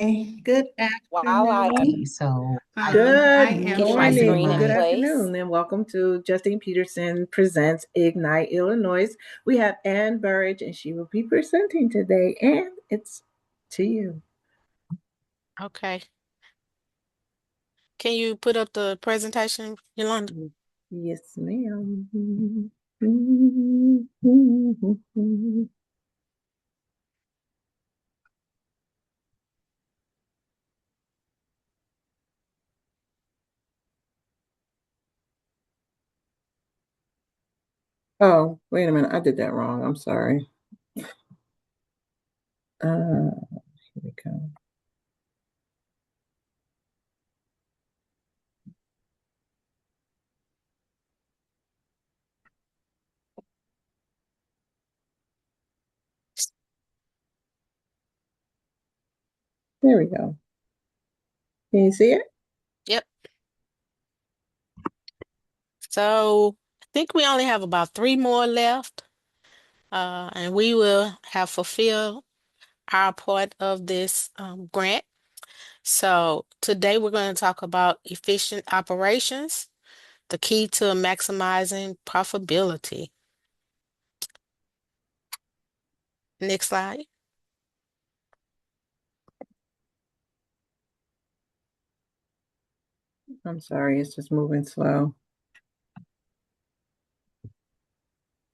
Good While I afternoon. So I I'm am getting my sharing screen sharing in my. my Good place. afternoon, and welcome to Justine Peterson Presents Ignite Illinois. We have Ann Burrage, and she will be presenting today. And it's to you. Okay. Can you put up the presentation, Yolanda? Yes, ma'am. Oh, wait a minute. I did that wrong. I'm sorry. Here we go. There we go. Can you see it? Yep. So I think we only have about three more left, and we will have fulfilled our part of this grant. So today we're going to talk about efficient operations, the key to maximizing profitability. Next slide. I'm sorry. It's just moving slow.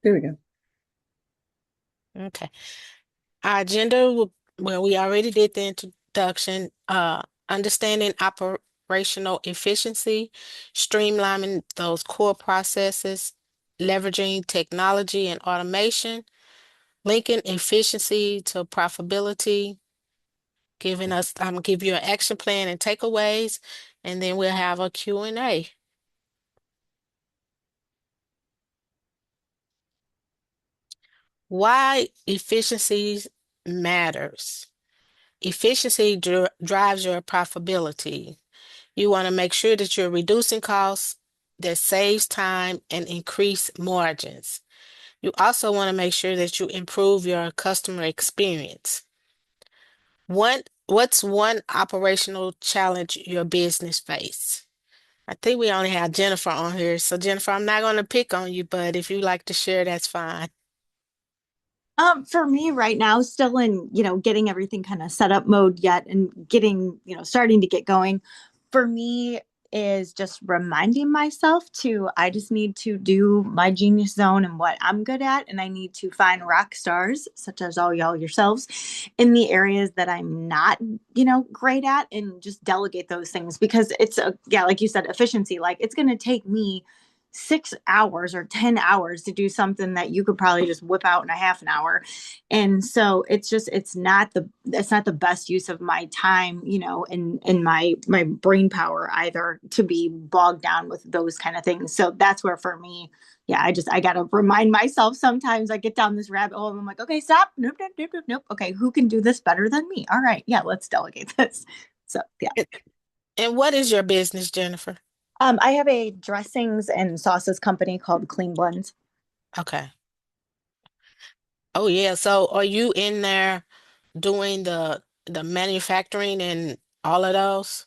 There we go. Okay. Our agenda, well, we already did the introduction, understanding operational efficiency, streamlining those core processes, leveraging technology and automation, linking efficiency to profitability, giving us, I'm gonna give you an action plan and takeaways, and then we'll have a Q&A. Why efficiency matters. Efficiency drives your profitability. You want to make sure that you're reducing costs that saves time and increase margins. You also want to make sure that you improve your customer experience. What's one operational challenge your business face? I think we only have Jennifer on here. So Jennifer, I'm not going to pick on you, but if you like to share, that's fine. For me right now, still in, getting everything kind of set up mode yet and getting, starting to get going. For me is just reminding myself I just need to do my genius zone and what I'm good at. And I need to find rock stars, such as all y'all yourselves, in the areas that I'm not, great at, and just delegate those things because yeah, like you said, efficiency. Like it's going to take me 6 hours or 10 hours to do something that you could probably just whip out in a half an hour. And so it's not the best use of my time, and my brain power either, to be bogged down with those kind of things. So that's where, for me, yeah, I gotta remind myself. Sometimes I get down this rabbit hole and I'm like, okay, stop. Nope, nope, nope, nope, nope. Okay, who can do this better than me? All right, yeah, let's delegate this. So yeah. And what is your business, Jennifer? I have a dressings and sauces company called Clean Blends. Okay. Oh yeah. So are you in there doing the manufacturing and all of those?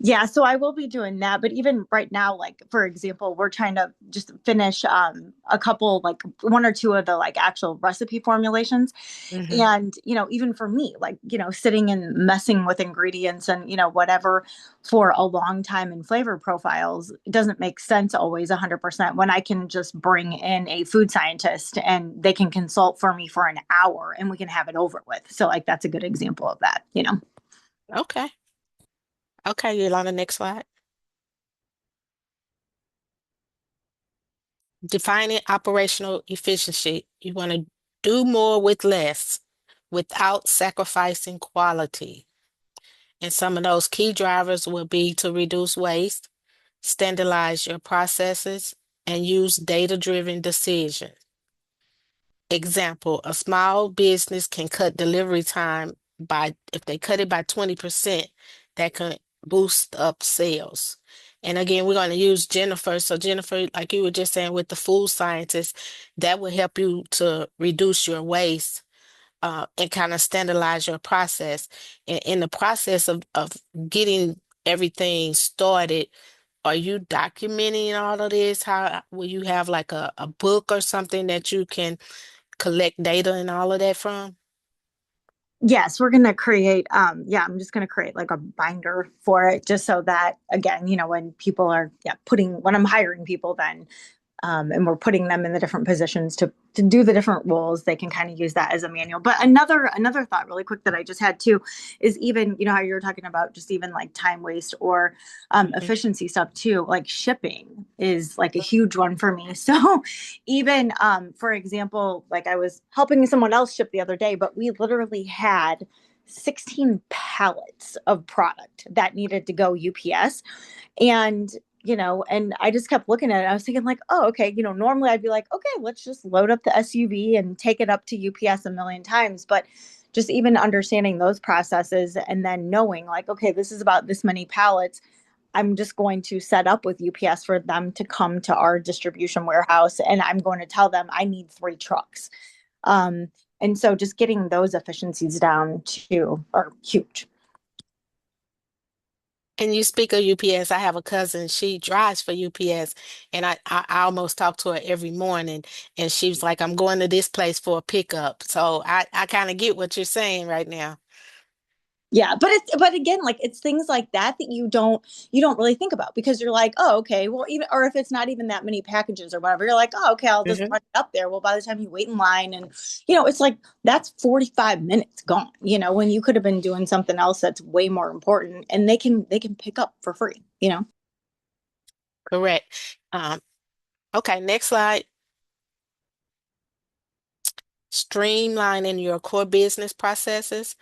Yeah, so I will be doing that. But even right now, like for example, we're trying to just finish a couple, like one or two of the like actual recipe formulations. Hmm. And, even for me, like, sitting and messing with ingredients and, whatever for a long time in flavor profiles, it doesn't make sense always 100% when I can just bring in a food scientist and they can consult for me for an hour and we can have it over with. So like that's a good example of that. Okay. Okay, you're on the next slide. Defining operational efficiency. You want to do more with less without sacrificing quality. And some of those key drivers will be to reduce waste, standardize your processes, and use data-driven decisions. Example, a small business can cut delivery time if they cut it by 20%, that can boost up sales. And again, we're going to use Jennifer. So Jennifer, like you were just saying with the food scientist, that will help you to reduce your waste and kind of standardize your process. In the process of getting everything started, are you documenting all of this? How will you have like a book or something that you can collect data and all of that from? Yes, we're going to create, yeah, I'm just going to create like a binder for it just so that, again, when people are, yeah, when I'm hiring people, then and we're putting them in the different positions to do the different roles, they can kind of use that as a manual. But another thought really quick that I just had too is, even how you were talking about just even like time waste or Mhm. efficiency stuff too, like shipping is like a huge one for me. So even for example, like I was helping someone else ship the other day, but we literally had 16 pallets of product that needed to go UPS. And and I just kept looking at it. I was thinking like, oh, okay, normally I'd be like, okay, let's just load up the SUV and take it up to UPS a million times. But just even understanding those processes and then knowing like, okay, this is about this many pallets. I'm just going to set up with UPS for them to come to our distribution warehouse, and I'm going to tell them I need 3 trucks. Um, and so just getting those efficiencies down too are huge. And you speak of UPS. I have a cousin, she drives for UPS, and I almost talk to her every morning, and she was like, I'm going to this place for a pickup. So I kind of get what you're saying right now. Yeah, but again, like it's things like that that you don't really think about because you're like, oh, okay, well, even or if it's not even that many packages or whatever, you're like, oh, okay, I'll just Hmm. run it up there. Well, by the time you wait in line, and it's like that's 45 minutes gone. When you could have been doing something else that's way more important, and they can pick up for free. Correct. Okay, next slide. Streamlining your core business processes.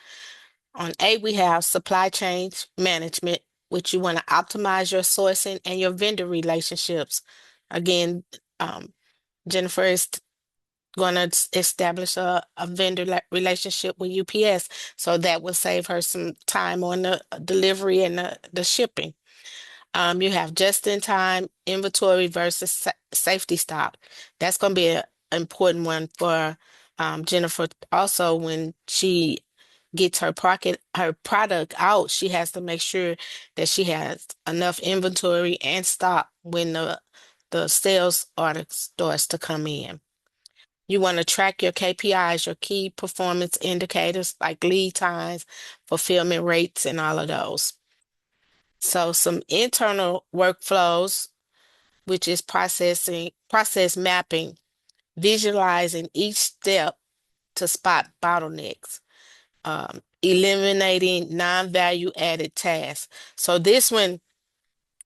On A, we have supply chain management, which you want to optimize your sourcing and your vendor relationships. Again, um, Jennifer is going to establish a vendor relationship with UPS, so that will save her some time on the delivery and the shipping. You have just-in-time inventory versus safety stock. That's going to be an important one for Jennifer. Also, when she gets her product out, she has to make sure that she has enough inventory and stock when the sales order starts to come in. You want to track your KPIs, your key performance indicators like lead times, fulfillment rates, and all of those. So some internal workflows, which is process mapping, visualizing each step to spot bottlenecks, eliminating non-value added tasks. So this one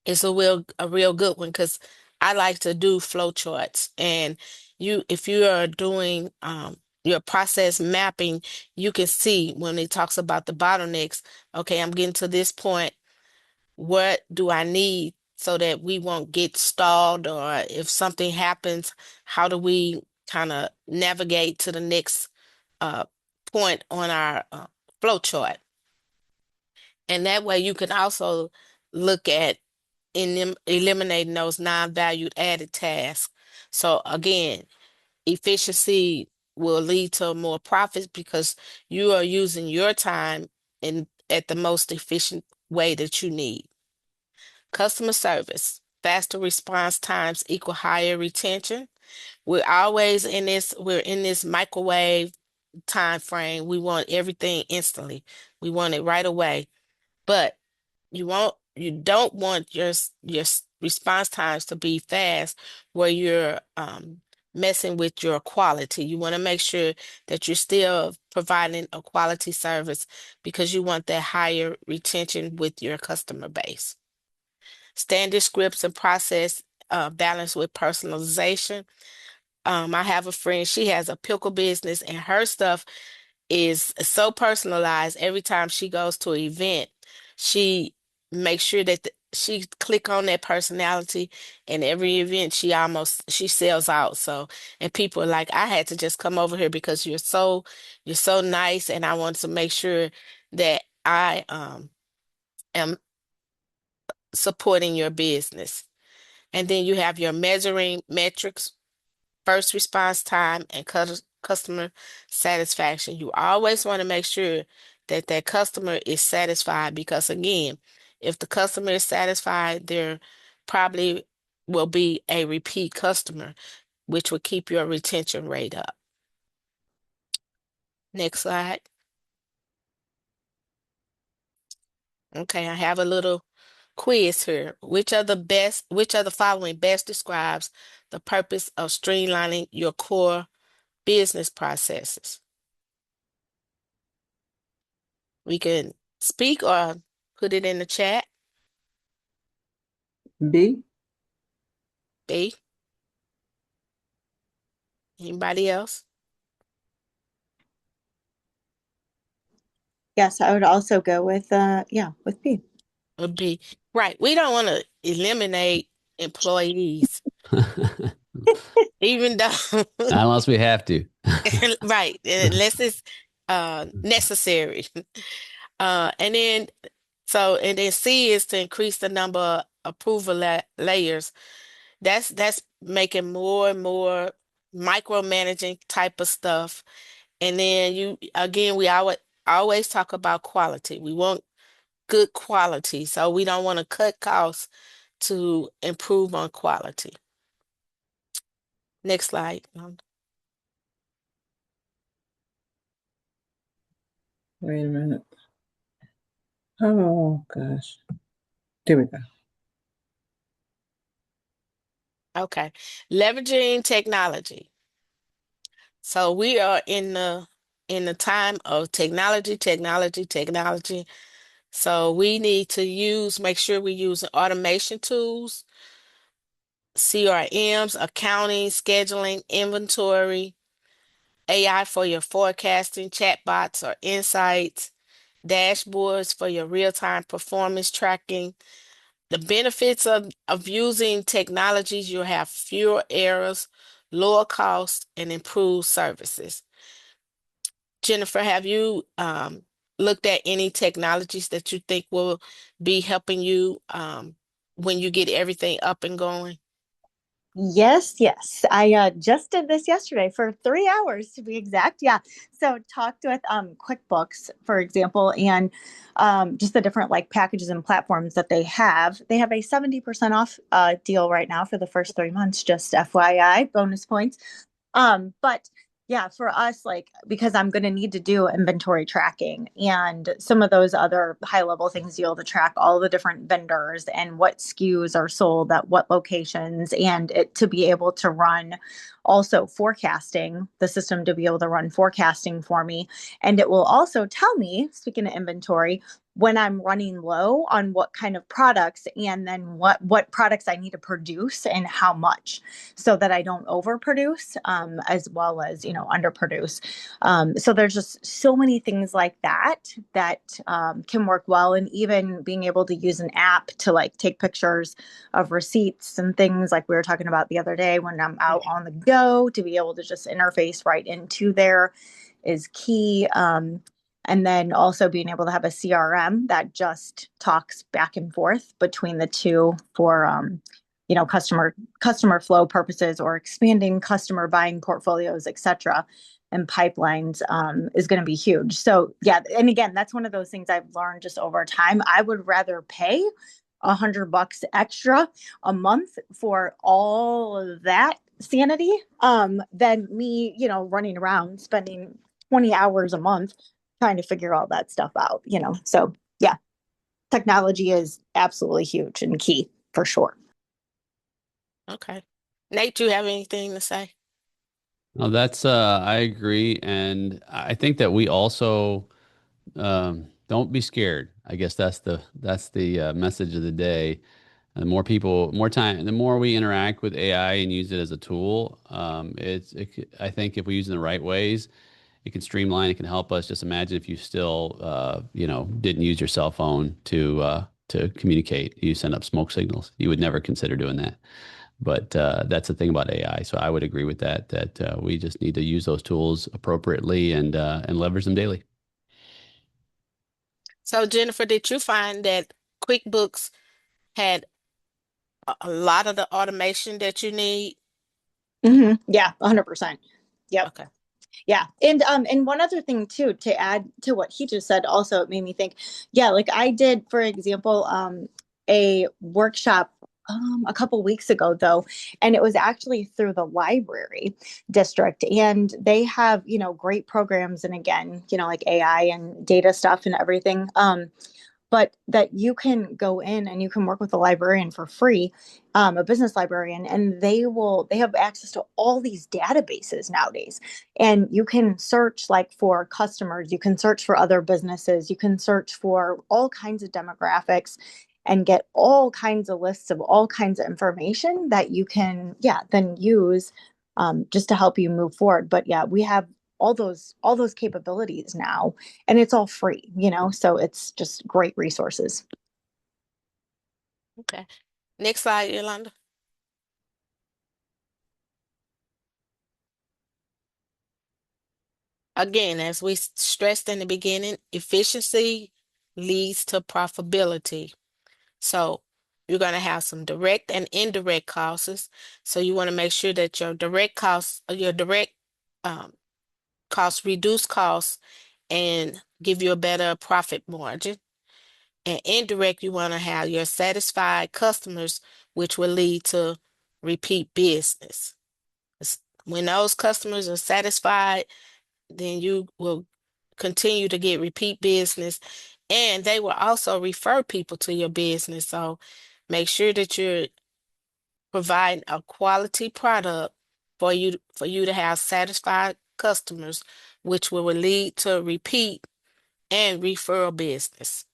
is a real good one because I like to do flow charts. And if you are doing your process mapping, you can see when it talks about the bottlenecks, okay, I'm getting to this point. What do I need so that we won't get stalled, or if something happens, how do we kind of navigate to the next uh, point on our flow chart? And that way you can also look at eliminating those non-valued added tasks. So again, efficiency will lead to more profits because you are using your time in at the most efficient way that you need. Customer service, faster response times equal higher retention. We're in this microwave time frame. We want everything instantly. We want it right away. But you don't want response times to be fast where you're messing with your quality. You want to make sure that you're still providing a quality service because you want that higher retention with your customer base. Standard scripts and process balanced with personalization. I have a friend, she has a pickle business, and her stuff is so personalized. Every time she goes to an event, she makes sure that she click on that personality, and every event she sells out. So, and people are like, I had to just come over here because you're so nice, and I want to make sure that I am supporting your business. And then you have your measuring metrics, first response time, and customer satisfaction. You always want to make sure that that customer is satisfied because again, if the customer is satisfied, there probably will be a repeat customer, which will keep your retention rate up. Next slide. Okay, I have a little quiz here. Which of the following best describes the purpose of streamlining your core business processes? We can speak or put it in the chat. B. B. Anybody else? Yes, I would also go with with B. Or B. Right. We don't want to eliminate employees, even though Not unless we have to. right, unless it's necessary. And then and then C is to increase the number of approval layers. That's making more and more micromanaging type of stuff. And then we always talk about quality. We want good quality, so we don't want to cut costs to improve on quality. Next slide. Wait a minute. Oh gosh. There we go. Okay. Leveraging technology. So we are in the time of technology, technology, technology. So we need to make sure we're using automation tools, CRMs, accounting, scheduling, inventory, AI for your forecasting, chatbots or insights, dashboards for your real-time performance tracking. The benefits of using technologies, you have fewer errors, lower costs, and improved services. Jennifer, have you looked at any technologies that you think will be helping you when you get everything up and going? Yes. I just did this yesterday for 3 hours to be exact. Yeah. So talked with QuickBooks, for example, and just the different like packages and platforms that they have. They have a 70% off deal right now for the first 3 months, just FYI, bonus points. But yeah, for us, like, because I'm going to need to do inventory tracking and some of those other high level things, you'll to track all the different vendors and what SKUs are sold at what locations, and it to be able to run also forecasting, the system to be able to run forecasting for me. And it will also tell me, speaking of inventory, when I'm running low on what kind of products and then what products I need to produce and how much, so that I don't overproduce as well as underproduce. So there's just so many things like that can work well, and even being able to use an app to like take pictures of receipts and things like we were talking about the other day when I'm out on the go, to be able to just interface right into there is key. And then also being able to have a CRM that just talks back and forth between the two for customer flow purposes or expanding customer buying portfolios, etc. And pipelines is going to be huge. So yeah, and again, that's one of those things I've learned just over time. I would rather pay $100 extra a month for all of that sanity than me, running around spending 20 hours a month trying to figure all that stuff out. So yeah, technology is absolutely huge and key for sure. Okay. Nate, do you have anything to say? No, that's I agree, and I think that we also don't be scared. I guess that's the message of the day. And the more people, more time, the more we interact with AI and use it as a tool, I think if we use it in the right ways, it can streamline. It can help us. Just imagine if you still, didn't use your cell phone to communicate. You send up smoke signals. You would never consider doing that. But that's the thing about AI. So I would agree with that. That we just need to use those tools appropriately and leverage them daily. So, Jennifer, did you find that QuickBooks had a lot of the automation that you need? Yeah, 100%. Yep. Okay. Yeah. And one other thing too, to add to what he just said, also it made me think, yeah, like I did, for example, a workshop a couple weeks ago though, and it was actually through the library district, and they have, great programs, and again, like AI and data stuff and everything. But that you can go in and you can work with a librarian for free, a business librarian, and they have access to all these databases nowadays. And you can search like for customers, you can search for other businesses, you can search for all kinds of demographics and get all kinds of lists of all kinds of information that you can, yeah, then use just to help you move forward. But yeah, we have all those capabilities now, and it's all free, so it's just great resources. Okay. Next slide, Yolanda. Again, as we stressed in the beginning, efficiency leads to profitability. So you're going to have some direct and indirect costs. So you want to make sure that your direct um, costs reduce costs and give you a better profit margin. And indirect, you want to have your satisfied customers, which will lead to repeat business. When those customers are satisfied, then you will continue to get repeat business, and they will also refer people to your business. So make sure that you're providing a quality product for you to have satisfied customers, which will lead to repeat and referral business.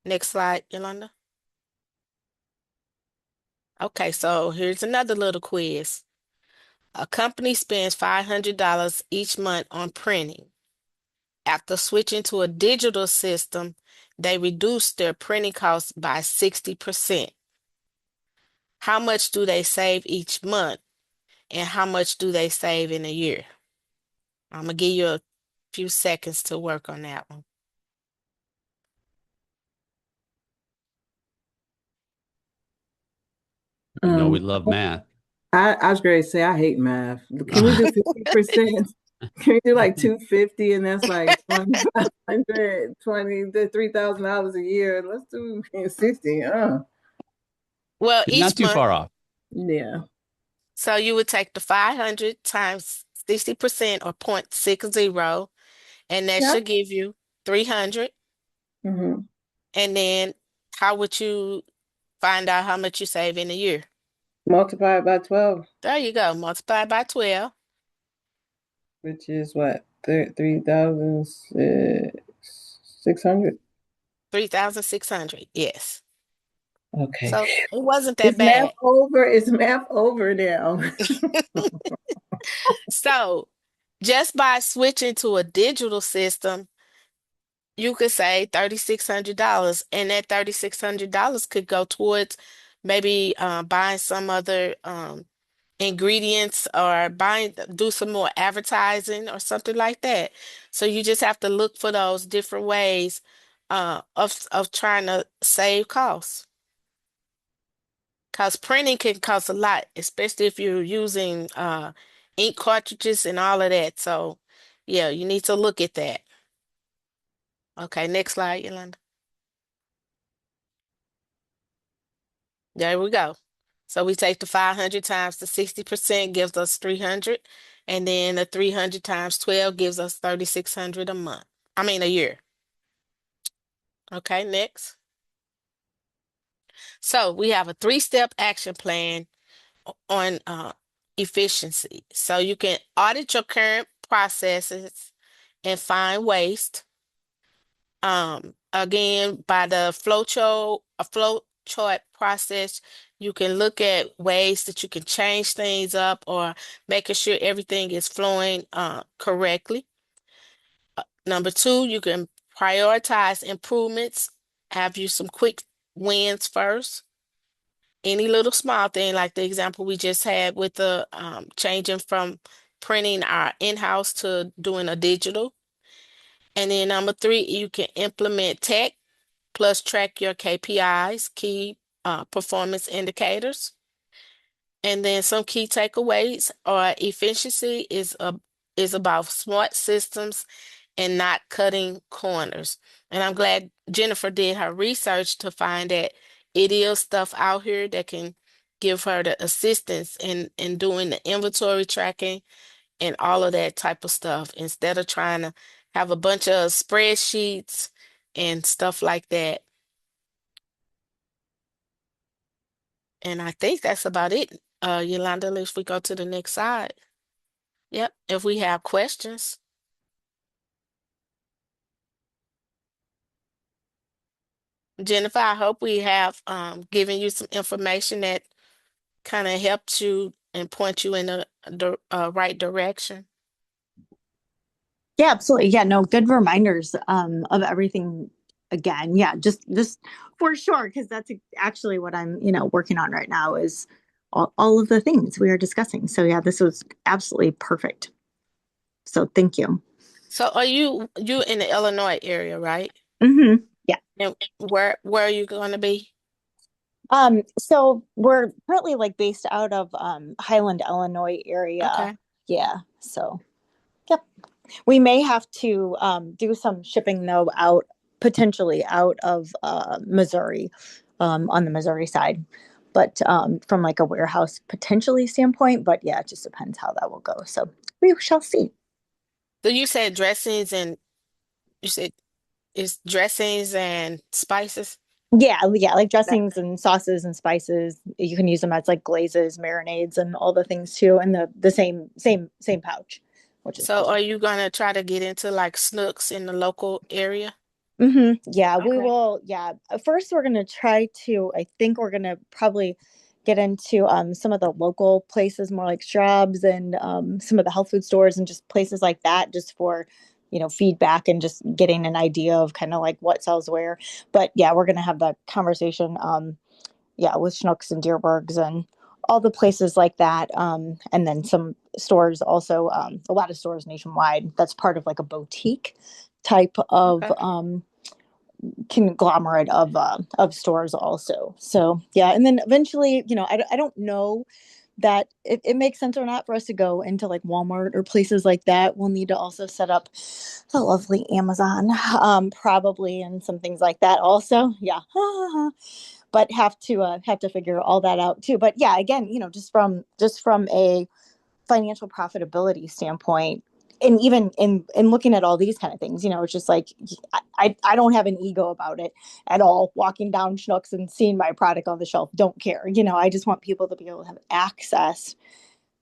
Next slide, Yolanda. Okay, so here's another little quiz. A company spends $500 each month on printing. After switching to a digital system, they reduced their printing costs by 60%. How much do they save each month, and how much do they save in a year? I'm going to give you a few seconds to work on that one. You know, we Um, love math. I was going to say I hate math. Can we do 50%? Can we do like 250, and that's like 2,500, to $3,000 a year? Let's do 60. Well, Not each too month, far off. Yeah. so you would take the 500 times 60% or 0.60, and that Yeah. should give you 300. Hmm. And then how would you find out how much you save in a year? Multiply it by 12, There you go. Multiply by 12, which is what? 3,600. 3,600. Yes. Okay. So it wasn't that Is math bad. over? Is math over now? So just by switching to a digital system, you could save $3,600, and that $3,600 could go towards maybe buying some other ingredients, or do some more advertising or something like that. So you just have to look for those different ways of trying to save costs. Because printing can cost a lot, especially if you're using ink cartridges and all of that. So yeah, you need to look at that. Okay, next slide, Yolanda. There we go. So we take the 500 times the 60% gives us 300. And then the 300 times 12 gives us 3,600 a month. I mean, a year. Okay, next. So we have a three-step action plan on efficiency. So you can audit your current processes and find waste. Again, by the flow chart process, you can look at ways that you can change things up, or making sure everything is flowing correctly. Number two, you can prioritize improvements. Have you some quick wins first. Any little small thing, like the example we just had with the changing from printing our in-house to doing a digital. And then number three, you can implement tech plus track your KPIs, key performance indicators. And then some key takeaways are efficiency is is about smart systems and not cutting corners. And I'm glad Jennifer did her research to find that it is stuff out here that can give her the assistance in doing the inventory tracking and all of that type of stuff instead of trying to have a bunch of spreadsheets and stuff like that. And I think that's about it. Yolanda, if we go to the next slide. Yep, if we have questions. Jennifer, I hope we have given you some information that kind of helped you and point you in the right direction. Yeah, absolutely. Yeah, no, good reminders of everything again. Yeah, just for sure, because that's actually what I'm, working on right now is all of the things we are discussing. So yeah, this was absolutely perfect. So thank you. So are you in the Illinois area, right? Yeah. And where are you going to be? So we're currently like based out of Highland, Illinois area. Okay. Yeah. So yep. We may have to do some shipping though out potentially out of Missouri, on the Missouri side, but from like a warehouse potentially standpoint. But yeah, it just depends how that will go. So we shall see. So you said dressings and you said it's dressings and spices. Yeah, yeah, like That- dressings and sauces and spices. You can use them as like glazes, marinades, and all the things too, in the same pouch, which is So awesome. are you gonna try to get into like Snooks in the local area? Yeah, we Okay. will. Yeah, first we're gonna try to. I think we're gonna probably get into some of the local places, more like Shrubs and some of the health food stores and just places like that, just for feedback and just getting an idea of kind of like what sells where. But yeah, we're gonna have that conversation. Yeah, with Schnucks and Deerbergs and all the places like that. And then some stores also, a lot of stores nationwide. That's part of like a boutique type of Okay. conglomerate of stores also. So yeah, and then eventually, I don't know that it makes sense or not for us to go into like Walmart or places like that. We'll need to also set up the lovely Amazon, probably, and some things like that also. Yeah. But have to figure all that out too. But yeah, again, just from a financial profitability standpoint, and even in looking at all these kind of things, it's just like I don't have an ego about it at all. Walking down Schnucks and seeing my product on the shelf, don't care. I just want people to be able to have access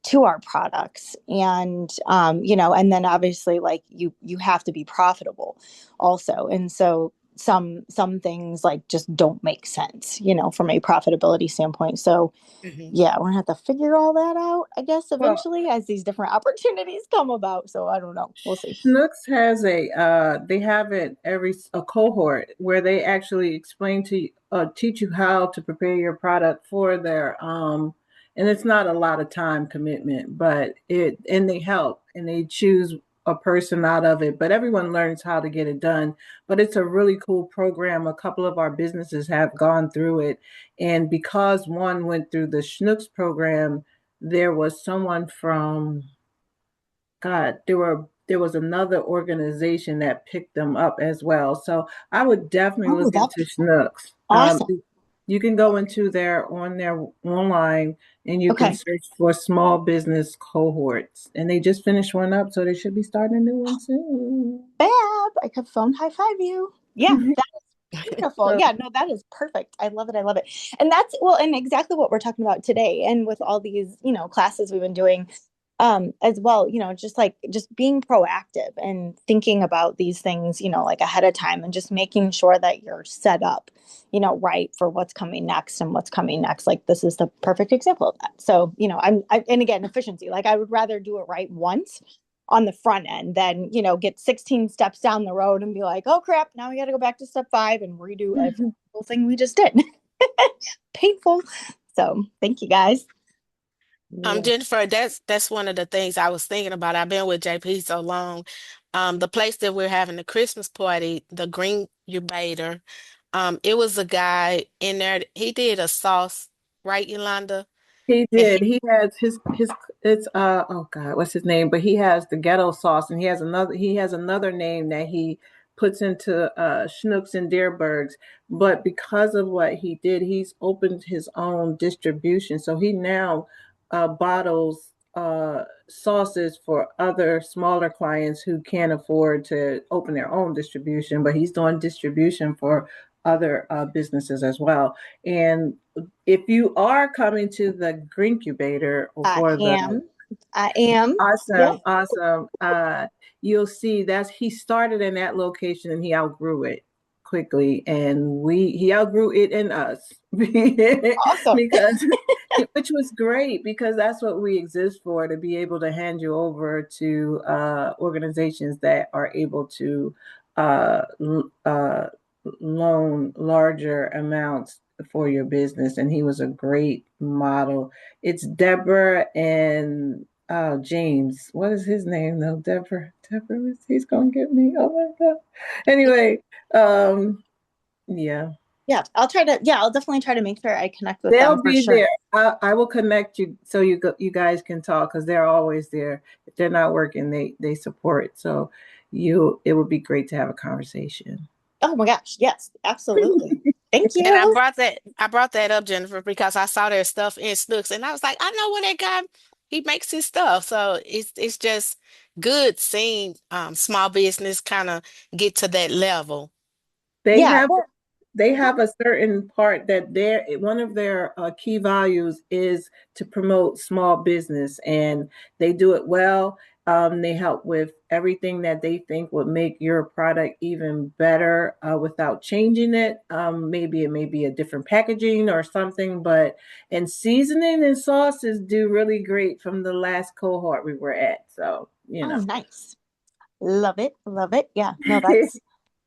to our products, and then obviously like you have to be profitable also. And so some things like just don't make sense, from a profitability standpoint. So hmm yeah, we're gonna have to figure all that out, I guess, Well, eventually as these different opportunities come about. So I don't know. We'll see. Snooks has they have it a cohort where they actually explain to you, teach you how to prepare your product for their and it's not a lot of time commitment, but they help and they choose a person out of it, but everyone learns how to get it done. But it's a really cool program. A couple of our businesses have gone through it, and because one went through the Schnooks program, there was someone from God, there was another organization that picked them up as well. So I would definitely Oh, look that'd into be Schnooks. awesome. You can go into their online and you can Okay. search for small business cohorts. And they just finished one up, so they should be starting a new one soon. Fab. I could phone high five you. Yeah, wonderful. So Yeah, no, that is perfect. I love it. I love it. And that's well, and exactly what we're talking about today. And with all these, classes we've been doing, as well, just being proactive and thinking about these things, like ahead of time and just making sure that you're set up, right for what's coming next and what's coming next. Like this is the perfect example of that. So, and again, efficiency, like I would rather do it right once on the front end than get 16 steps down the road and be like, oh crap, now we got to go back to step 5 and redo every single thing we just did. Painful. So thank you guys. yeah. Jennifer, that's one of the things I was thinking about. I've been with JP so long. The place that we're having the Christmas party, the Green Ubator, it was a guy in there. He did a sauce, right, Yolanda? He And did. He has his it's oh God, what's his name? But he has the ghetto sauce, and he has another name that he puts into Schnucks and Deerbergs. But because of what he did, he's opened his own distribution. So he now bottles sauces for other smaller clients who can't afford to open their own distribution, but he's doing distribution for other businesses as well. And if you are coming to the Grincubator I for the am. I am. Yeah. awesome, awesome, you'll see that's he started in that location and he outgrew it quickly, and he outgrew it in us Awesome. because which was great because that's what we exist for, to be able to hand you over to organizations that are able to uh, uh, loan larger amounts for your business. And he was a great model. It's Deborah and James. What is his name though? Deborah, he's gonna get me. Oh my God. Anyway, yeah. Yeah, I'll definitely try to make sure I connect with them They'll for be sure. there. I will connect you so you guys can talk, because they're always there. If they're not working, they support. So it would be great to have a conversation. Oh my gosh, yes, absolutely. Thank and you. I brought that up, Jennifer, because I saw their stuff in Snooks, and I was like, I know where that guy he makes his stuff. So it's just good seeing small business kind of get to that level. They Yeah, have well, they have a certain part that one of their key values is to promote small business, and they do it well. They help with everything that they think would make your product even better without changing it. Maybe it may be a different packaging or something, but and seasoning and sauces do really great from the last cohort we were at. So, oh, nice. Love it. Love it. Yeah, no, they that's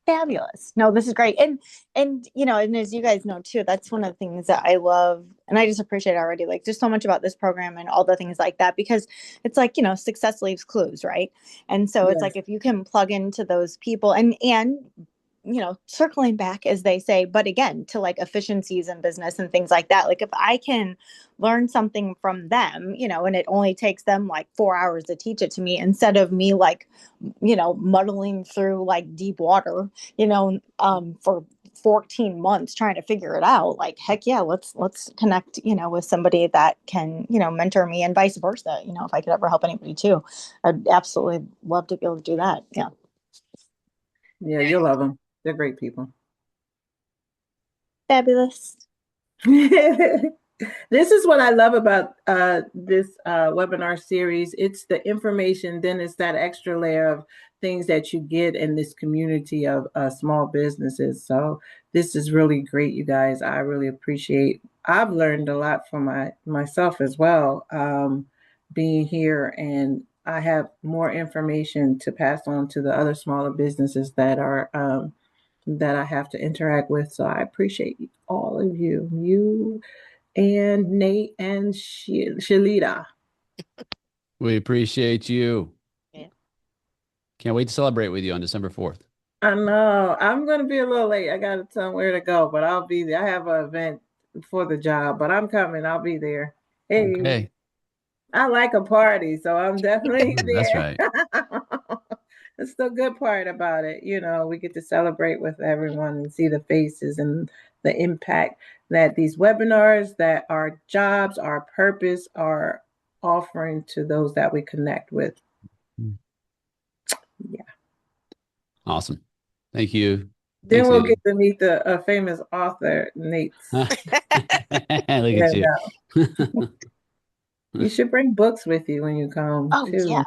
fabulous. No, this is great. And and as you guys know too, that's one of the things that I love and I just appreciate already, like just so much about this program and all the things like that, because it's like, success leaves clues, right? And so it's like yes, if you can plug into those people and circling back as they say, but again, to like efficiencies in business and things like that. Like if I can learn something from them, and it only takes them like 4 hours to teach it to me instead of me like muddling through like deep water, for 14 months trying to figure it out. Like, heck yeah, let's connect, with somebody that can, mentor me and vice versa. If I could ever help anybody too, I'd absolutely love to be able to do that. Yeah. yeah, you'll love them. They're great people. Fabulous. This is what I love about this webinar series. It's the information, then it's that extra layer of things that you get in this community of small businesses. So this is really great, you guys. I really appreciate. I've learned a lot from myself as well, being here, and I have more information to pass on to the other smaller businesses that I have to interact with. So I appreciate all of you and Nate and Shalita. We appreciate you. Yeah. Can't wait to celebrate with you on December 4th. I know I'm gonna be a little late. I gotta tell them where to go, but I'll be there. I have an event for the job, but I'm coming. I'll be there. Hey, Okay. I like a party, so I'm definitely That's there. right. That's the good part about it. We get to celebrate with everyone and see the faces and the impact that these webinars, that our jobs, our purpose are offering to those that we connect with. Yeah. Awesome. Thank you. Then Thanks, we'll Andy. get to meet the famous author, Nate's. Look Yeah, at you. no. You should bring books with you when you come Oh yeah. too.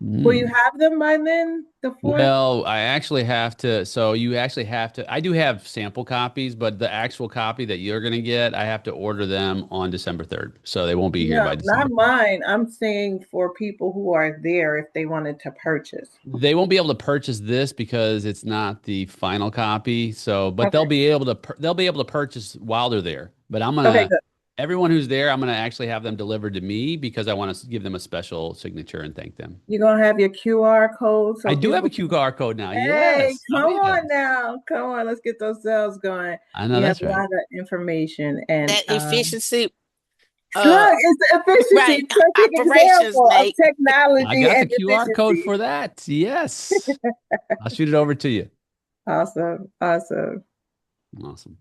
Will you Mm. have them by then, the 4th? Well, I actually have to. So you actually have to. I do have sample copies, but the actual copy that you're going to get, I have to order them on December 3rd. So they won't be here No, by not December 3rd. mine. I'm saying for people who are there if they wanted to purchase. They won't be able to purchase this because it's not the final copy. So, but Okay. they'll be able to purchase while they're there. But I'm Okay, gonna good. everyone who's there, I'm gonna actually have them delivered to me because I want to give them a special signature and thank them. You're gonna have your QR code I so do have a people can. QR code now. Hey, Yes. Oh come yeah. on now. Come on, let's get those sales going. I know You have that's a right. lot of information and That efficiency Uh, it's the right, efficiency. Perfect operations, example of Nate. I technology got the and QR code efficiency. for that. Yes. I'll shoot it over to you. Awesome. Awesome. Awesome.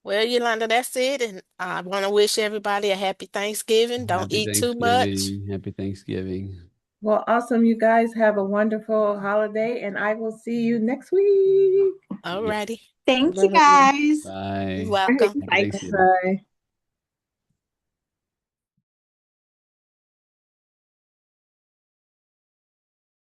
Well, Yolanda, that's it. And I want to wish everybody a happy Thanksgiving. Don't Happy eat too much. Thanksgiving. Happy Thanksgiving. Well, awesome. You guys have a wonderful holiday, and I will see you next week. All Yeah. righty. Thank you Bye-bye. guys. You're Bye. welcome. Happy Bye. Thanksgiving. Bye.